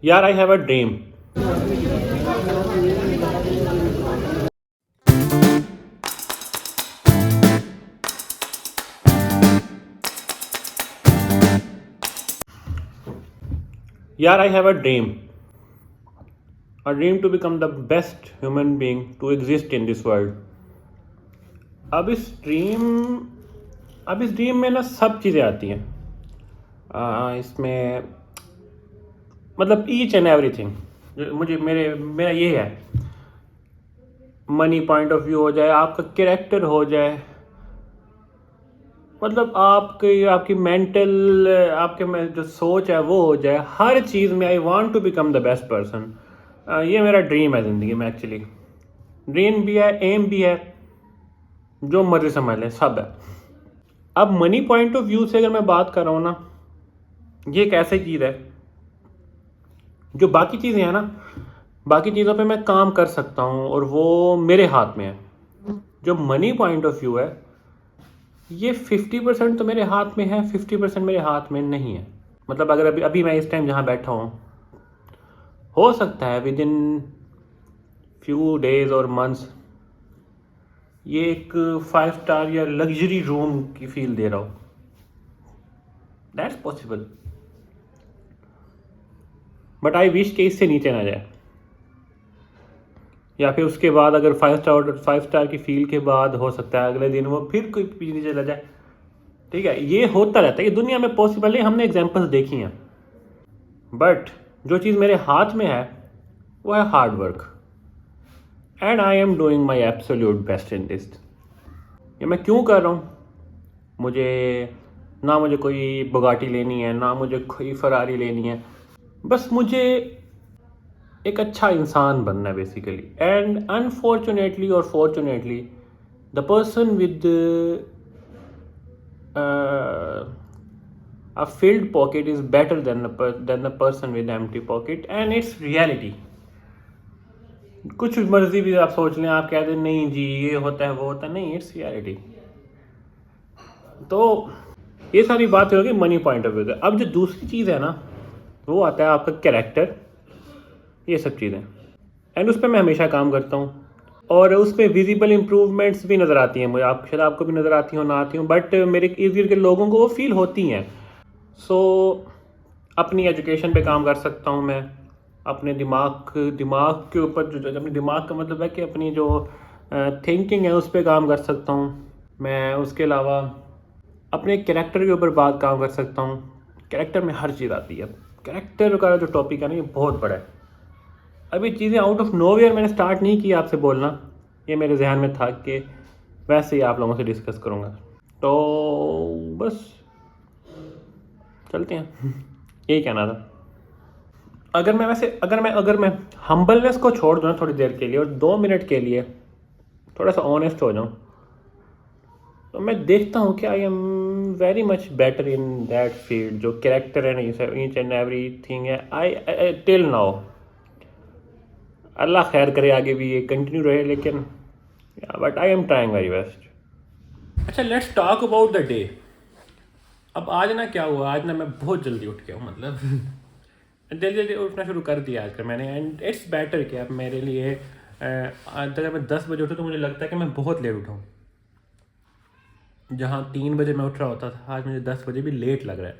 यार I have a dream. यार I have a dream. A dream to become the best human being to exist in this world. अब इस dream अब इस dream में ना सब चीज़ें आती हैं. इसमें मतलब ईच एंड एवरीथिंग मुझे मेरा ये है. मनी पॉइंट ऑफ व्यू हो जाए, आपका कैरेक्टर हो जाए, मतलब आपकी मेंटल आपके में जो सोच है वो हो जाए. हर चीज़ में I want to become the best person. ये मेरा ड्रीम है ज़िंदगी में. एक्चुअली ड्रीम भी है, एम भी है, जो मर्जी समझ लें, सब है. अब मनी पॉइंट ऑफ व्यू से अगर मैं बात कर रहा हूँ ना, ये एक ऐसी चीज़ है जो बाकी चीज़ें हैं ना, बाकी चीज़ों पे मैं काम कर सकता हूँ और वो मेरे हाथ में है. जो मनी पॉइंट ऑफ व्यू है, ये 50% तो मेरे हाथ में है, 50% मेरे हाथ में नहीं है. मतलब अगर अभी अभी मैं इस टाइम जहाँ बैठा हूँ, हो सकता है विद इन फ्यू डेज और मंथ्स ये एक 5 स्टार या लग्जरी रूम की फील दे रहा हूँ. That's possible, but I wish कि इससे नीचे ना जाए. या फिर उसके बाद अगर 5 स्टार की फील के बाद हो सकता है अगले दिन वो फिर कोई नीचे चला जाए. ठीक है, ये होता रहता है, ये दुनिया में पॉसिबल है, हमने एग्जांपल्स देखी हैं. बट जो चीज़ मेरे हाथ में है वो है hard work. And I am doing my absolute best in this. ये मैं क्यों कर रहा हूँ? मुझे कोई बुगाटी लेनी है, ना मुझे कोई फरारी लेनी है. बस मुझे एक अच्छा इंसान बनना है बेसिकली. एंड अनफॉर्चुनेटली और fortunately the person with a filled pocket is better than the person with empty pocket, and it's reality. कुछ मर्जी भी आप सोच लें, आप कहते हैं नहीं जी ये होता है वो होता है, नहीं, इट्स रियलिटी. तो ये सारी बात होगी मनी पॉइंट ऑफ व्यू से. अब जो दूसरी चीज़ है ना, वो आता है आपका कैरेक्टर, ये सब चीज़ें. एंड उस पर मैं हमेशा काम करता हूँ और उस पर विजिबल इम्प्रूवमेंट्स भी नज़र आती हैं मुझे. आप शायद आपको भी नज़र आती हो ना आती हूँ, बट मेरे इर्द गिर्द के लोगों को वो फील होती हैं. सो अपनी एजुकेशन पे काम कर सकता हूँ मैं. अपने दिमाग के ऊपर जो अपने दिमाग का मतलब है कि अपनी जो थिंकिंग है उस पर काम कर सकता हूँ मैं. उसके अलावा अपने कैरेक्टर के ऊपर बात काम कर सकता हूँ. कैरेक्टर में हर चीज़ आती है. कैरेक्टर का जो टॉपिक है ना, ये बहुत बड़ा है. अभी चीज़ें आउट ऑफ नोवेयर मैंने स्टार्ट नहीं की आपसे बोलना, ये मेरे जहन में था कि वैसे ही आप लोगों से डिस्कस करूँगा. तो बस चलते हैं. यही कहना था. अगर मैं हम्बलनेस को छोड़ दूँ ना थोड़ी देर के लिए और 2 मिनट के लिए थोड़ा सा ऑनेस्ट हो जाऊँ, तो मैं देखता हूँ कि I am very much better in that field. जो कैरेक्टर है ना, ईच एंड एवरी थिंग है, आई टिल नाउ. अल्लाह खैर करे आगे भी ये कंटिन्यू रहे, लेकिन but I am trying very best. अच्छा, let's talk about the day. अब आज ना क्या हुआ, आज ना मैं बहुत जल्दी उठ गया हूँ. मतलब जल्दी जल्दी उठना शुरू कर दिया आजकल मैंने. एंड इट्स बेटर कि अब मेरे लिए आज अगर मैं 10 बजे उठूँ तो मुझे लगता है कि मैं बहुत लेट उठाऊँ. जहाँ 3 बजे मैं उठ रहा होता था, आज मुझे 10 बजे भी लेट लग रहा है.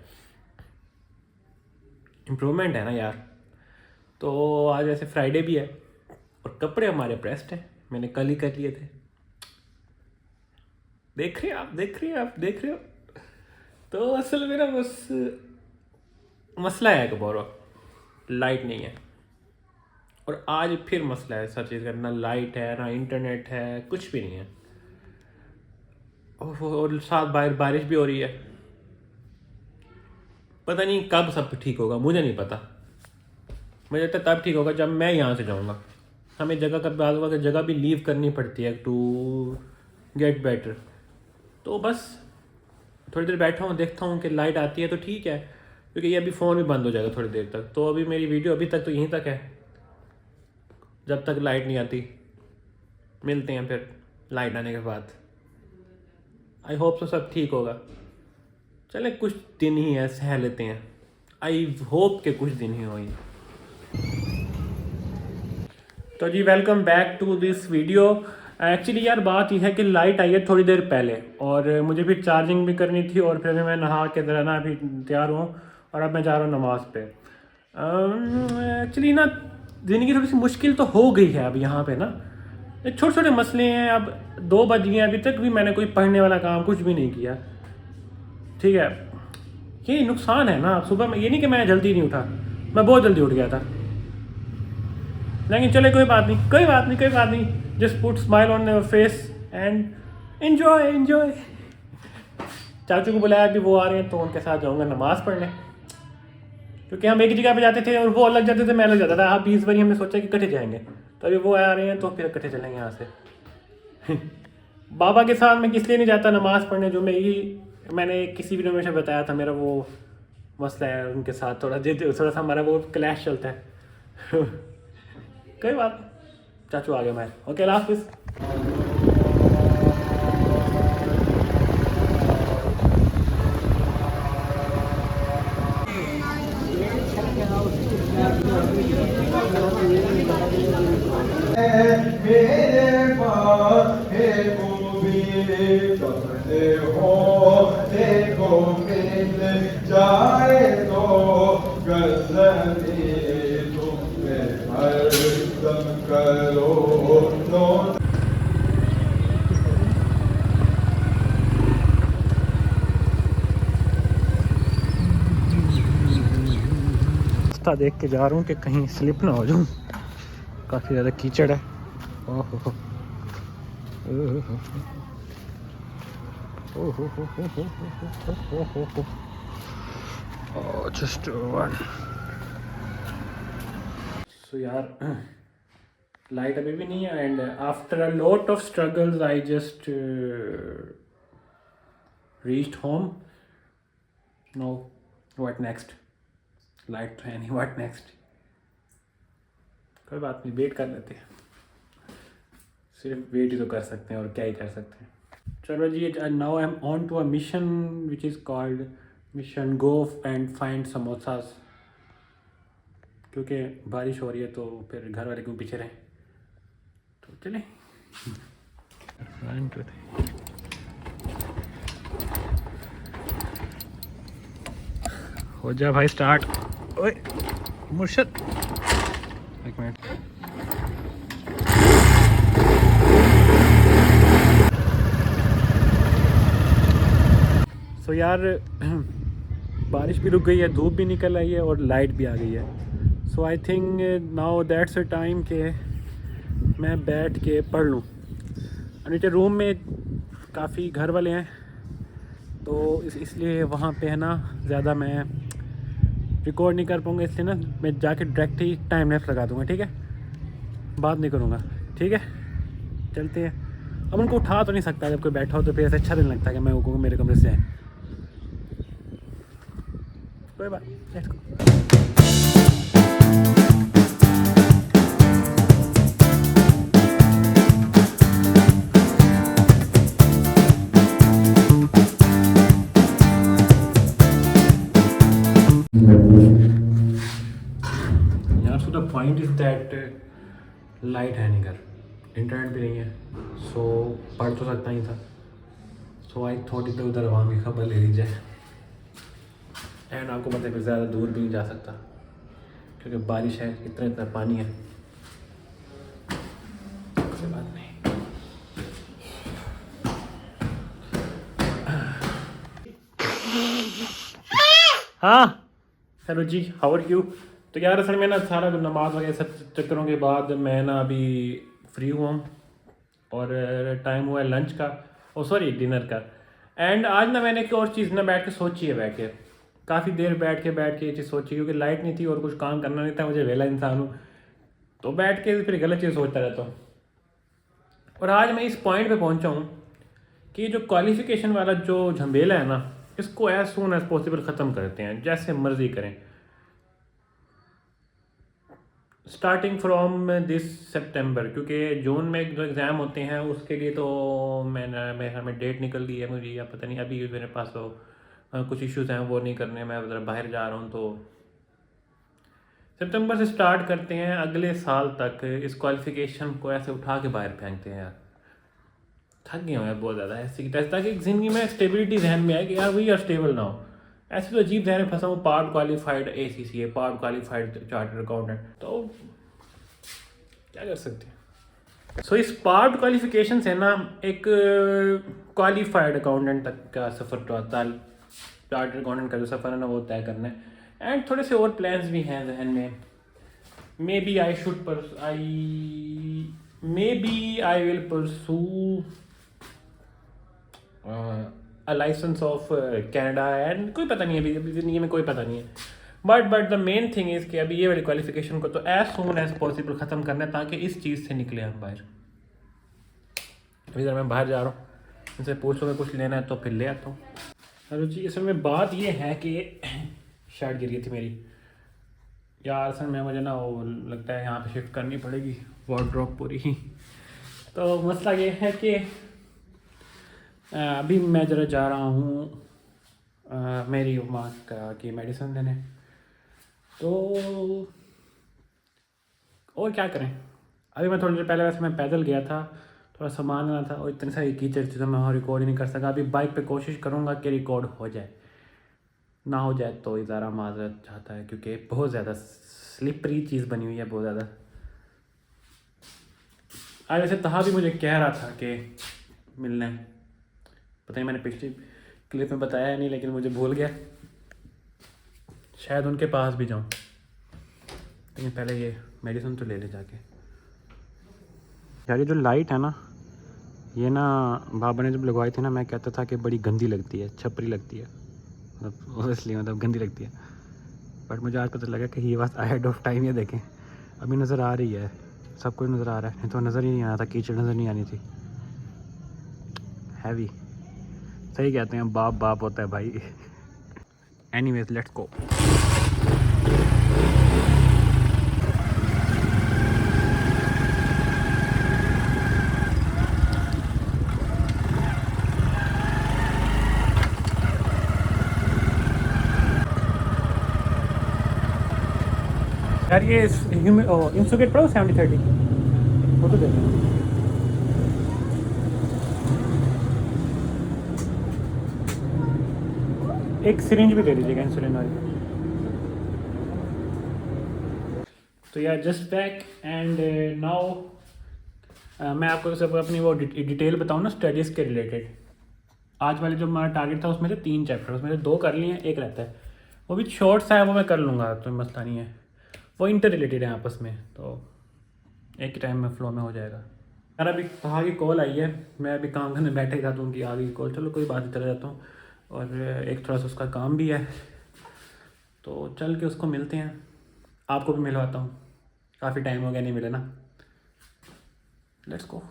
इम्प्रूवमेंट है ना यार. तो आज ऐसे फ्राइडे भी है और कपड़े हमारे प्रेस्ड हैं, मैंने कल ही कर लिए थे. देख रहे हो. तो असल में ना बस मसला है कि बोरो लाइट नहीं है. और आज फिर मसला है सब चीज़ का, ना लाइट है ना इंटरनेट है, कुछ भी नहीं है. और साथ बाहर बारिश भी हो रही है. पता नहीं कब सब ठीक होगा, मुझे नहीं पता. मुझे लगता है तब ठीक होगा जब मैं यहाँ से जाऊँगा. हमें जगह का बाद होगा कि जगह भी लीव करनी पड़ती है टू गेट बेटर. तो बस थोड़ी देर बैठा हूँ, देखता हूँ कि लाइट आती है तो ठीक है, क्योंकि ये अभी फ़ोन भी बंद हो जाएगा थोड़ी देर तक. तो अभी मेरी वीडियो अभी तक तो यहीं तक है, जब तक लाइट नहीं आती. मिलते हैं फिर लाइट आने के बाद. आई होप तो सब ठीक होगा. चले कुछ दिन ही है, सह लेते हैं. आई होप के कुछ दिन ही हो. तो जी welcome back to this video. Actually यार बात यह है कि लाइट आई है थोड़ी देर पहले और मुझे फिर चार्जिंग भी करनी थी और फिर मैं नहा के ज़रा ना अभी तैयार हूँ और अब मैं जा रहा हूँ नमाज़ पे। एक्चुअली ना ज़िंदगी थोड़ी सी मुश्किल तो हो गई है अब यहाँ पे ना। ये छोटे छोटे मसले हैं। अब 2 बज गए, अभी तक भी मैंने कोई पढ़ने वाला काम कुछ भी नहीं किया। ठीक है, ये नुकसान है ना। सुबह में ये नहीं कि मैं जल्दी नहीं उठा, मैं बहुत जल्दी उठ गया था। लेकिन चले कोई बात नहीं, कोई बात नहीं, कोई बात नहीं। Just put smile on your face and enjoy enjoy. चाचू को बुलाया, अभी वो आ रहे हैं तो उनके साथ जाऊंगा नमाज़ पढ़ने, क्योंकि हम एक जगह पे जाते थे और वो अलग जाते थे, मैं अलग जाता था। आप 20 बारी हमने सोचा कि इकट्ठे जाएंगे, तो अभी वो आ रहे हैं तो फिर इकट्ठे चलेंगे यहाँ से। बाबा के साथ मैं किस लिए नहीं जाता नमाज़ पढ़ने, जो मैंने किसी वीडियो में से बताया था, मेरा वो मसला है उनके साथ, थोड़ा सा हमारा वो क्लैश चलता है। कोई बात नहीं। चाचू आ गए मैं। ओके, अल्लाह हाफिज़। मेरे पास को भी करते हो देखो मिल जाए तो गजनी तुम्हें हरदम करो नो। रास्ता देख के जा रहा हूँ कि कहीं स्लिप ना हो जाऊँ, काफ़ी ज़्यादा कीचड़ है। ओहो जस्ट वन। सो यार लाइट अभी भी नहीं है and after a lot of struggles I just reached home. No, what next? Light तो है नहीं, व्हाट नेक्स्ट? कोई बात नहीं, वेट कर लेते हैं। सिर्फ वेट ही तो कर सकते हैं और क्या ही कर सकते हैं। चलो जी, now I am on to a mission which is called mission go and find samosas. क्योंकि बारिश हो रही है तो फिर घर वाले क्यों पीछे रहें, तो चले। 1 2 3 हो जा भाई स्टार्ट। ओए मुर्शद, एक मिनट। सो यार बारिश भी रुक गई है, धूप भी निकल आई है और लाइट भी आ गई है। So I think now that's a time के मैं बैठ के पढ़ लूँ। नीचे रूम में काफ़ी घर वाले हैं तो इसलिए वहाँ पे है ना ज़्यादा मैं रिकॉर्ड नहीं कर पाऊँगा, इसलिए ना मैं जाके डायरेक्ट ही टाइम लैप्स लगा दूँगा। ठीक है, बात नहीं करूँगा। ठीक है, चलते हैं। अब उनको उठा तो नहीं सकता, जब कोई बैठा हो तो फिर ऐसे अच्छा नहीं लगता कि मैं उनको मेरे कमरे से आए। कोई बात, लेट्स गो। यार so the point is that light है नहीं घर, इंटरनेट भी नहीं है, सो पढ़ तो सकता ही था। सो आई थॉट इधर उधर वहाँ की खबर ले ली जाए। एंड आपको पता है कि ज़्यादा दूर भी नहीं जा सकता क्योंकि बारिश है, इतना इतना पानी है। कोई बात नहीं। हाँ हेलो जी, हाउ आर यू? तो यार असल में ना सारा नमाज वगैरह सब चक्करों के बाद मैं ना अभी फ्री हुआ हूँ और टाइम हुआ है लंच का, ओ सॉरी डिनर का। एंड आज ना मैंने एक और चीज़ ना बैठ के सोची है, बैठ के काफ़ी देर बैठ के ये चीज़ सोची, क्योंकि लाइट नहीं थी और कुछ काम करना नहीं था, मुझे वेला इंसान हूँ तो बैठ के फिर गलत चीज़ सोचता रहता हूँ। और आज मैं इस पॉइंट पे पहुँचा हूँ कि जो क्वालिफिकेशन वाला जो झमेला है ना, इसको एज सून एज पॉसिबल ख़त्म करते हैं, जैसे मर्जी करें। स्टार्टिंग फ्रॉम दिस सितंबर, क्योंकि जून में जो एग्ज़ाम होते हैं उसके लिए तो मेरे हमें डेट निकल गई है मुझे, या पता नहीं अभी मेरे पास तो कुछ इश्यूज़ हैं वो नहीं करने, मैं उधर बाहर जा रहा हूँ तो सितंबर से स्टार्ट करते हैं, अगले साल तक इस क्वालिफिकेशन को ऐसे उठा के बाहर फेंकते हैं यार। थक गया हूँ यार बहुत ज़्यादा ऐसी, ताकि ज़िंदगी में स्टेबिलिटी जहन में आए कि यार वी आर स्टेबल ना हो। ऐसे तो अजीब जहन में फंसा हूँ, part qualified ACCA, part qualified chartered accountant, तो क्या कर सकते हैं। सो इस पार्ट क्वालिफिकेशन से ना एक क्वालिफाइड अकाउंटेंट तक का सफ़र तो आता है। चार्टर्ड अकाउंटेंट का जो सफ़र है ना वो तय करना है। एंड थोड़े से और प्लान्स भी हैं जहन में। Maybe I will pursue a licence of Canada and कोई पता नहीं है, अभी ज़िंदगी में कोई पता नहीं है। But the main thing is कि अभी ये वाली क्वालिफिकेशन को तो एज सून एज पॉसिबल ख़त्म करना है, ताकि इस चीज़ से निकले हम बाहर। अभी अगर मैं बाहर जा रहा हूँ, इनसे पूछ लो कुछ लेना है तो फिर ले आता हूँ। अरे जी, असल में बात ये है कि शर्ट गिर गई थी मेरी यार। असल में मुझे ना वो लगता है यहाँ पे शिफ्ट करनी पड़ेगी वार्डरोब पूरी ही। तो मसला ये है कि अभी मैं ज़रा जा रहा हूँ मेरी माँ की मेडिसिन लेने। तो और क्या करें, अभी मैं थोड़ी देर पहले वैसे मैं पैदल गया था, थोड़ा सामान लेना था और इतनी सारी कीचड़ थी तो मैं वहाँ रिकॉर्ड ही नहीं कर सका। अभी बाइक पे कोशिश करूँगा कि रिकॉर्ड हो जाए, ना हो जाए तो इज़ारा माजरत चाहता है, क्योंकि बहुत ज़्यादा स्लिपरी चीज़ बनी हुई है, बहुत ज़्यादा। आज वैसे तहा भी मुझे कह रहा था कि मिलना है, पता नहीं मैंने पिछली क्लिप में बताया है नहीं, लेकिन मुझे भूल गया। शायद उनके पास भी जाऊँ, लेकिन पहले ये मेडिसिन तो ले ले जाके। यार ये जो लाइट है ना, ये ना बाबा ने जब लगवाई थी ना, मैं कहता था कि बड़ी गंदी लगती है, छपरी लगती है, मतलब ओबियसली मतलब गंदी लगती है। बट मुझे आज पता लगा कि ये बात अहेड ऑफ टाइम। ये देखें अभी नज़र आ रही है, सब कुछ नज़र आ रहा है, नहीं तो नज़र ही नहीं आ रहा था, कीचड़ नज़र नहीं आनी थी। हैवी, सही कहते हैं, बाप बाप होता है भाई। Anyways let's go. यार ये इंसुलेट पड़ो 70-30 वो तो देते हैं। एक सिरिंज भी दे दीजिएगा इंसुलिन वाली। तो यार जस्ट बैक एंड नाउ मैं आपको सब अपनी वो डिटेल बताऊँ ना स्टडीज़ के रिलेटेड। आज वाले जो हमारा टारगेट था उसमें से 3 चैप्टर, उसमें से 2 कर लिए हैं, एक रहता है, वो भी शॉर्ट सा है, वो मैं कर लूँगा, तो मसला नहीं है। वो इंटर रिलेटेड है आपस में, तो एक ही टाइम में फ्लो में हो जाएगा। यार अभी कहाँ की कॉल आई है, मैं अभी काम करने बैठेगा तो उनकी आ गई कॉल, चलो कोई बात नहीं, चला जाता हूँ। और एक थोड़ा सा उसका काम भी है, तो चल के उसको मिलते हैं, आपको भी मिलवाता हूँ, काफ़ी टाइम हो गया नहीं मिले ना। Let's go.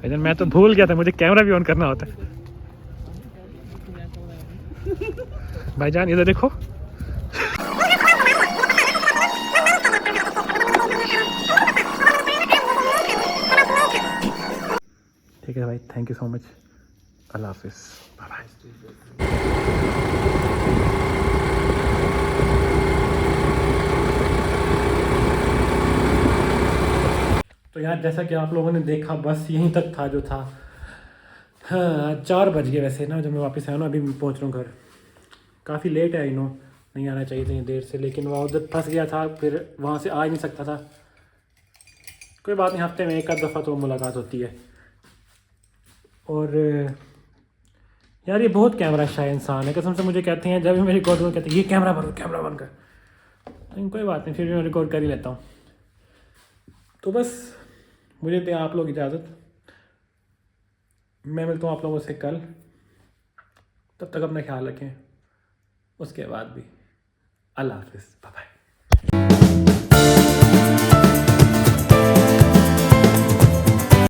इधर मैं तो भूल गया था, मुझे कैमरा भी ऑन करना होता है। भाईजान इधर देखो। ठीक है भाई, थैंक यू सो मच, अल्लाह हाफिज़, बाय बाय। तो यार जैसा कि आप लोगों ने देखा, बस यहीं तक था जो था। हाँ 4 बज गए वैसे ना जब मैं वापस आया ना, अभी पहुंच रहा हूँ घर। काफ़ी लेट है, आई नो नहीं आना चाहिए था देर से, लेकिन वहाँ उधर फंस गया था, फिर वहाँ से आ ही नहीं सकता था। कोई बात नहीं, हफ्ते में एक आध दफ़ा तो मुलाकात होती है। और यार ये बहुत कैमरा शाय इंसान है, कसम से। मुझे कहते हैं जब भी मैं रिकॉर्ड कहते हैं ये कैमरा बंद कर, लेकिन कोई बात नहीं, फिर भी मैं रिकॉर्ड कर ही लेता हूँ। तो बस मुझे दें आप लोग इजाज़त, मैं मिलता हूँ आप लोगों से कल। तब तक अपना ख्याल रखें, उसके बाद भी अल्लाह हाफिज़, बाय बाय।